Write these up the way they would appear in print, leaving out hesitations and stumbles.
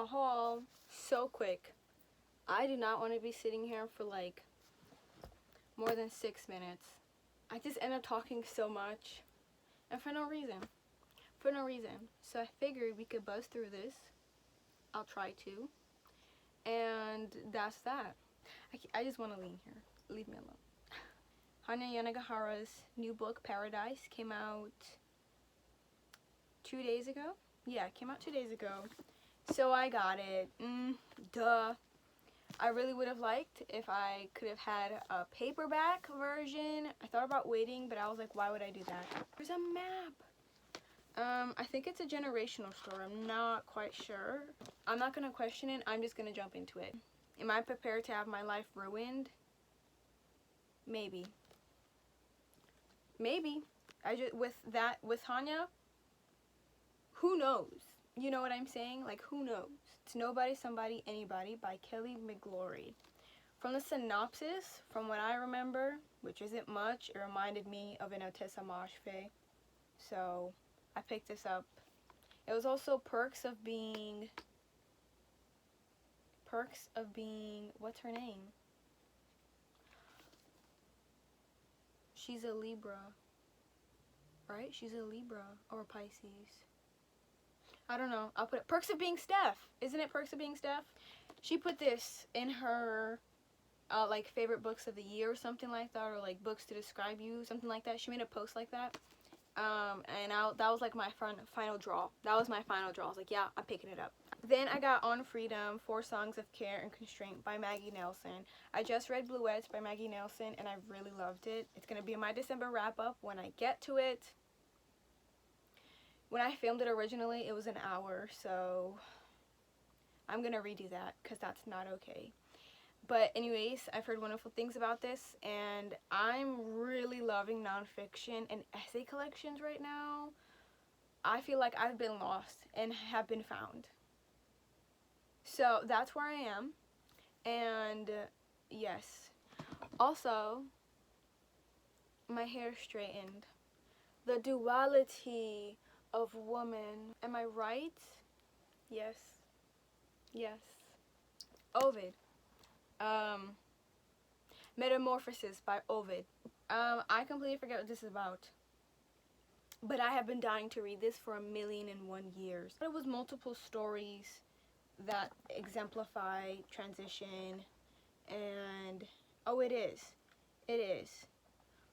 a haul so quick. I do not want to be sitting here for like more than 6 minutes. I just end up talking so much and for no reason. For no reason. So I figured we could buzz through this. I'll try to. And that's that. I just want to lean here. Leave me alone. Hanya Yanagihara's new book, Paradise, came out 2 days ago. Yeah, it came out 2 days ago. So I got it. Duh. I really would have liked if I could have had a paperback version. I thought about waiting, but I was like, why would I do that? There's a map. I think it's a generational story. I'm not quite sure. I'm not going to question it. I'm just going to jump into it. Am I prepared to have my life ruined? Maybe. Maybe. With Hanya, who knows? You know what I'm saying? Like, who knows? It's Nobody, Somebody, Anybody by Kelly McClorey. From the synopsis, from what I remember, which isn't much, it reminded me of an Otessa Moshfe. So I picked this up. It was also perks of being, what's her name? She's a Libra, right? She's a Libra or a Pisces. I don't know. I'll put it. Perks of Being Steph. Isn't it Perks of Being Steph? She put this in her like favorite books of the year or something like that, or like books to describe you, something like that. She made a post like that. And that was like my final draw. That was my final draw. I was like, yeah, I'm picking it up. Then I got On Freedom, 4 Songs of Care and Constraint by Maggie Nelson. I just read Bluets by Maggie Nelson and I really loved it. It's going to be my December wrap-up when I get to it. When I filmed it originally, it was an hour, so I'm going to redo that because that's not okay. But anyways, I've heard wonderful things about this, and I'm really loving nonfiction and essay collections right now. I feel like I've been lost and have been found. So that's where I am, and yes. Also, my hair straightened. The duality of woman. Am I right? Yes. Yes. Ovid. Metamorphosis by Ovid. I completely forget what this is about. But I have been dying to read this for 1,000,001 years. It was multiple stories that exemplify transition and oh, it is. It is.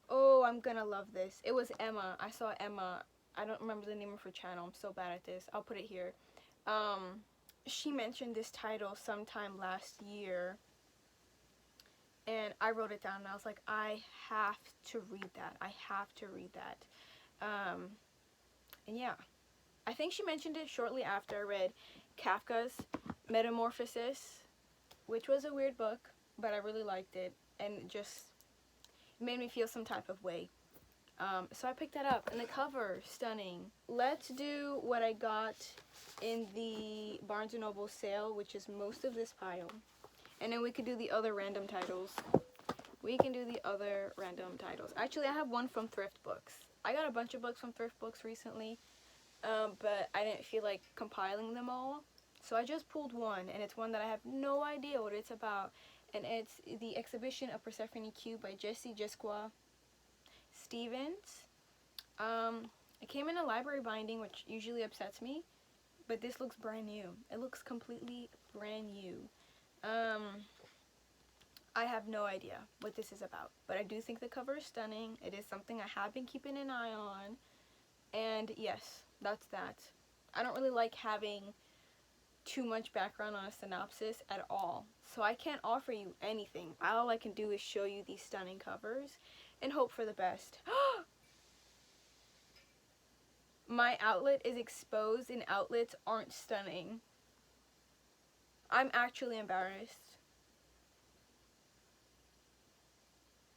Oh, I'm gonna love this. It was Emma. I saw Emma. I don't remember the name of her channel. I'm so bad at this. I'll put it here. She mentioned this title sometime last year. And I wrote it down and I was like, I have to read that. I have to read that. And yeah. I think she mentioned it shortly after I read Kafka's Metamorphosis, which was a weird book, but I really liked it. And it just made me feel some type of way. So I picked that up, and the cover, stunning. Let's do what I got in the Barnes & Noble sale, which is most of this pile. And then we could do the other random titles. Actually, I have one from Thrift Books. I got a bunch of books from Thrift Books recently, but I didn't feel like compiling them all. So I just pulled one, and it's one that I have no idea what it's about. And it's The Exhibition of Persephone Q by Jesewska Stevens. It came in a library binding, which usually upsets me, but this looks brand new. It looks completely brand new. I have no idea what this is about, but I do think the cover is stunning. It is something I have been keeping an eye on, and yes, that's that. I don't really like having too much background on a synopsis at all, so I can't offer you anything. All I can do is show you these stunning covers and hope for the best. My outlet is exposed and outlets aren't stunning. I'm actually embarrassed.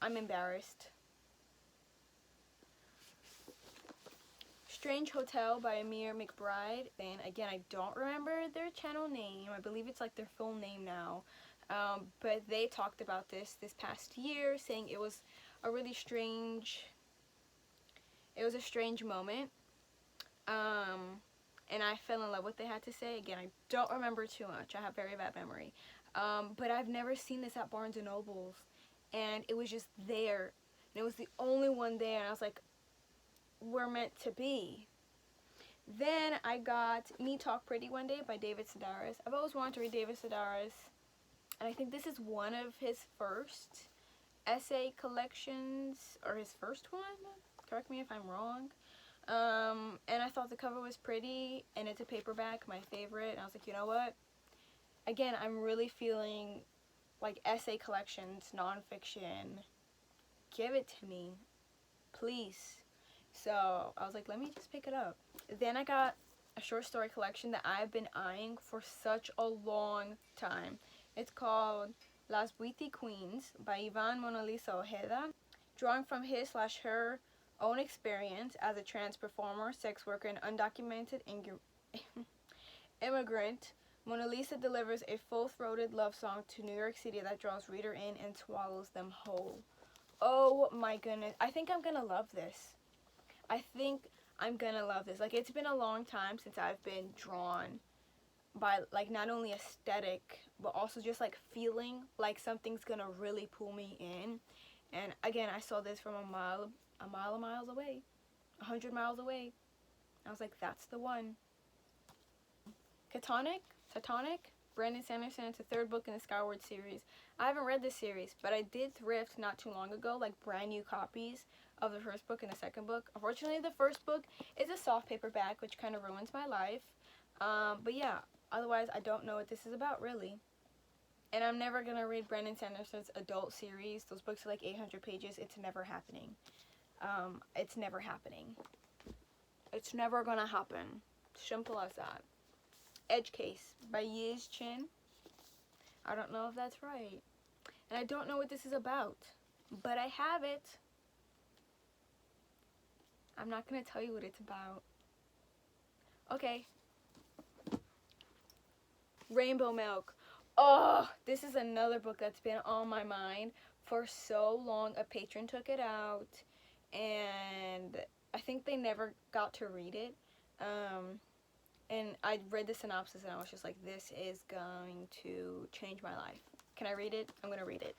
I'm embarrassed. Strange Hotel by Eimear, McBride. And again, I don't remember their channel name. I believe it's like their full name now. But they talked about this past year, saying it was a really strange, it was a strange moment. and I fell in love with what they had to say. Again, I don't remember too much. I have very bad memory. But I've never seen this at Barnes & Noble's, and it was just there. And it was the only one there, and I was like, we're meant to be. Then I got Me Talk Pretty One Day by David Sedaris. I've always wanted to read David Sedaris, and I think this is one of his first essay collections, or his first one. Correct me if I'm wrong. And I thought the cover was pretty, and it's a paperback, my favorite. And I was like, you know what? Again, I'm really feeling like essay collections, nonfiction. Give it to me, please. So I was like, let me just pick it up. Then I got a short story collection that I've been eyeing for such a long time. It's called Las Buity Queens by Iván Monalisa Ojeda. Drawing from his/her own experience as a trans performer, sex worker, and undocumented immigrant, Monalisa delivers a full-throated love song to New York City that draws reader in and swallows them whole. Oh my goodness. I think I'm gonna love this. I think I'm gonna love this. Like, it's been a long time since I've been drawn by, like, not only aesthetic, but also just, like, feeling like something's gonna really pull me in. And, again, I saw this from a mile of miles away. 100 miles away. I was like, that's the one. Cytonic? Brandon Sanderson. It's the third book in the Skyward series. I haven't read this series, but I did thrift not too long ago, like, brand new copies of the first book and the second book. Unfortunately, the first book is a soft paperback, which kind of ruins my life. But yeah, otherwise, I don't know what this is about, really. And I'm never going to read Brandon Sanderson's adult series. Those books are like 800 pages. It's never happening. It's never happening. It's never going to happen. Simple as that. Edge Case by Yiz Chin. I don't know if that's right. And I don't know what this is about. But I have it. I'm not going to tell you what it's about. Okay. Rainbow Milk. Oh, this is another book that's been on my mind for so long. A patron took it out, and I think they never got to read it. And I read the synopsis, and I was just like, this is going to change my life. Can I read it? I'm going to read it.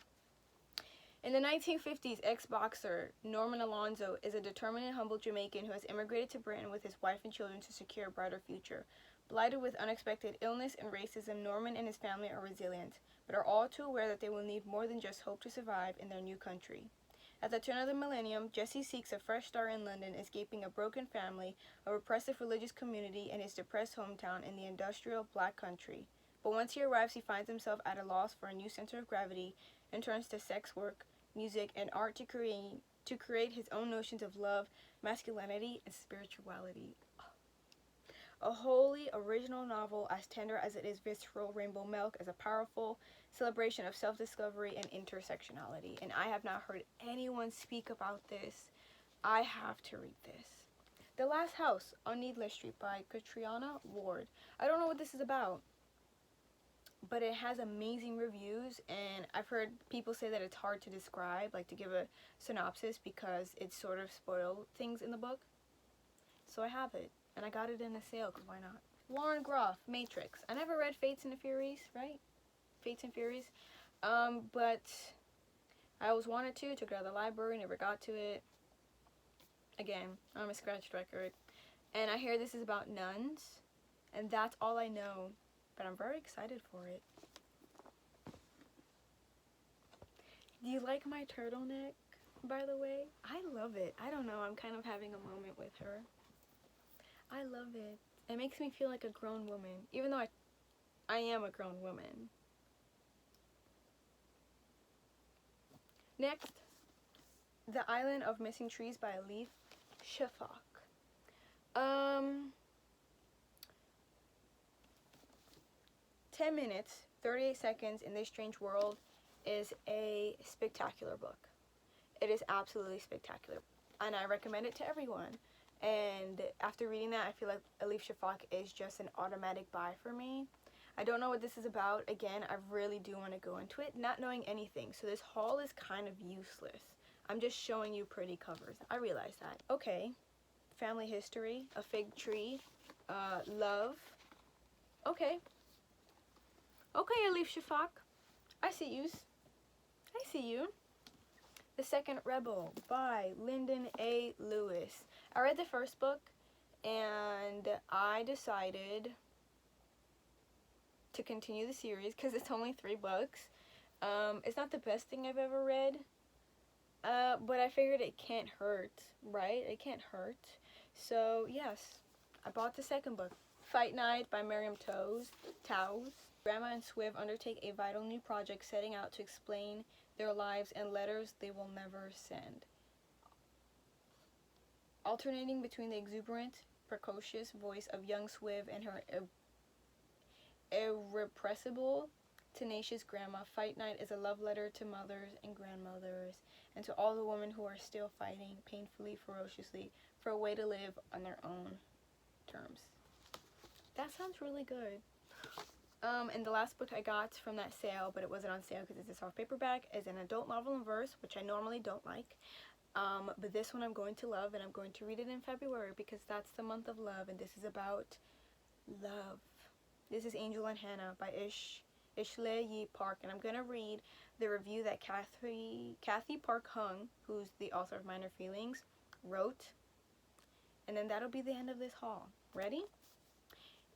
In the 1950s, ex-boxer Norman Alonzo is a determined and humble Jamaican who has immigrated to Britain with his wife and children to secure a brighter future. Blighted with unexpected illness and racism, Norman and his family are resilient, but are all too aware that they will need more than just hope to survive in their new country. At the turn of the millennium, Jessi seeks a fresh start in London, escaping a broken family, a repressive religious community, and his depressed hometown in the industrial black country. But once he arrives, he finds himself at a loss for a new center of gravity and turns to sex work, music, and art to create his own notions of love, masculinity, and spirituality. A wholly original novel, as tender as it is visceral, Rainbow Milk is a powerful celebration of self-discovery and intersectionality. And I have not heard anyone speak about this. I have to read this. The Last House on Needless Street by Catriona Ward. I don't know what this is about, but it has amazing reviews, and I've heard people say that it's hard to describe, like to give a synopsis, because it sort of spoiled things in the book. So I have it. And I got it in a sale, because why not? Lauren Groff, Matrix. I never read Fates and the Furies, right? Fates and Furies. But I always wanted to. Took it out of the library, never got to it. Again, I'm a scratched record. And I hear this is about nuns. And that's all I know. But I'm very excited for it. Do you like my turtleneck, by the way? I love it. I don't know. I'm kind of having a moment with her. I love it. It makes me feel like a grown woman, even though I am a grown woman. Next, The Island of Missing Trees by Elif Shafak. 10 minutes, 38 seconds in this strange world is a spectacular book. It is absolutely spectacular, and I recommend it to everyone. And after reading that, I feel like Elif Shafak is just an automatic buy for me. I don't know what this is about. Again, I really do want to go into it, not knowing anything. So this haul is kind of useless. I'm just showing you pretty covers. I realize that. Okay. Family history. A fig tree. Love. Okay. Okay, Elif Shafak. I see you. I see you. The Second Rebel by Linden A. Lewis. I read the first book and I decided to continue the series because it's only 3 books. It's not the best thing I've ever read, but I figured it can't hurt, right? It can't hurt. So, yes, I bought the second book. Fight Night by Miriam Toews. Grandma and Swiv undertake a vital new project setting out to explain their lives and letters they will never send. Alternating between the exuberant, precocious voice of young Swiv and her irrepressible, tenacious grandma, Fight Night is a love letter to mothers and grandmothers and to all the women who are still fighting painfully, ferociously for a way to live on their own terms. That sounds really good. And the last book I got from that sale, but it wasn't on sale because it's a soft paperback, is an adult novel in verse, which I normally don't like. But this one I'm going to love, and I'm going to read it in February because that's the month of love, and this is about love. This is Angel and Hannah by Ishle Park, and I'm going to read the review that Kathy Park Hung, who's the author of Minor Feelings, wrote, and then that'll be the end of this haul. Ready?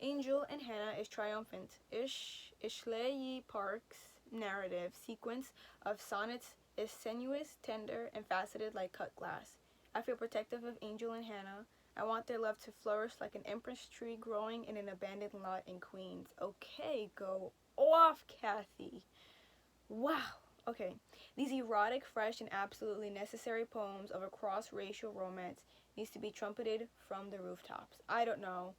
Angel and Hannah is triumphant. Ishle Park's narrative sequence of sonnets is sinuous, tender, and faceted like cut glass. I feel protective of Angel and Hannah. I want their love to flourish like an empress tree growing in an abandoned lot in Queens. Okay, go off, Kathy. Wow. Okay. These erotic, fresh, and absolutely necessary poems of a cross-racial romance needs to be trumpeted from the rooftops. I don't know.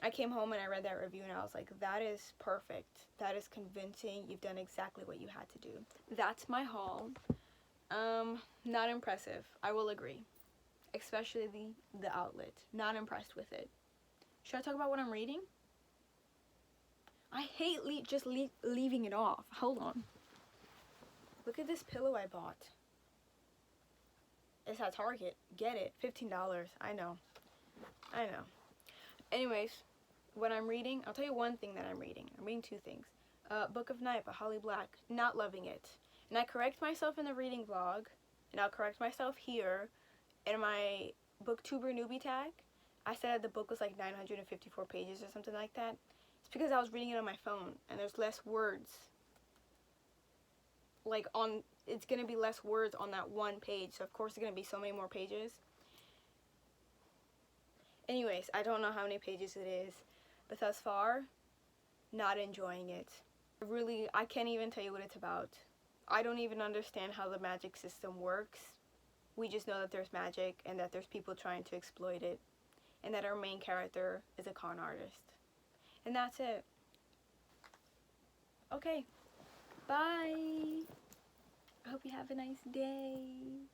I came home and I read that review and I was like, that is perfect. That is convincing. You've done exactly what you had to do. That's my haul. Not impressive. I will agree. Especially the outlet. Not impressed with it. Should I talk about what I'm reading? I hate leaving it off. Hold on. Look at this pillow I bought. It's at Target. Get it. $15. I know. Anyways, what I'm reading, I'll tell you one thing that I'm reading. I'm reading 2 things. Book of Night by Holly Black. Not loving it. And I correct myself in the reading vlog, and I'll correct myself here in my booktuber newbie tag. I said the book was like 954 pages or something like that. It's because I was reading it on my phone, and there's less words. It's going to be less words on that one page, so of course it's going to be so many more pages. Anyways, I don't know how many pages it is, but thus far, not enjoying it. I can't even tell you what it's about. I don't even understand how the magic system works. We just know that there's magic and that there's people trying to exploit it, and that our main character is a con artist. And that's it. Okay, bye. I hope you have a nice day.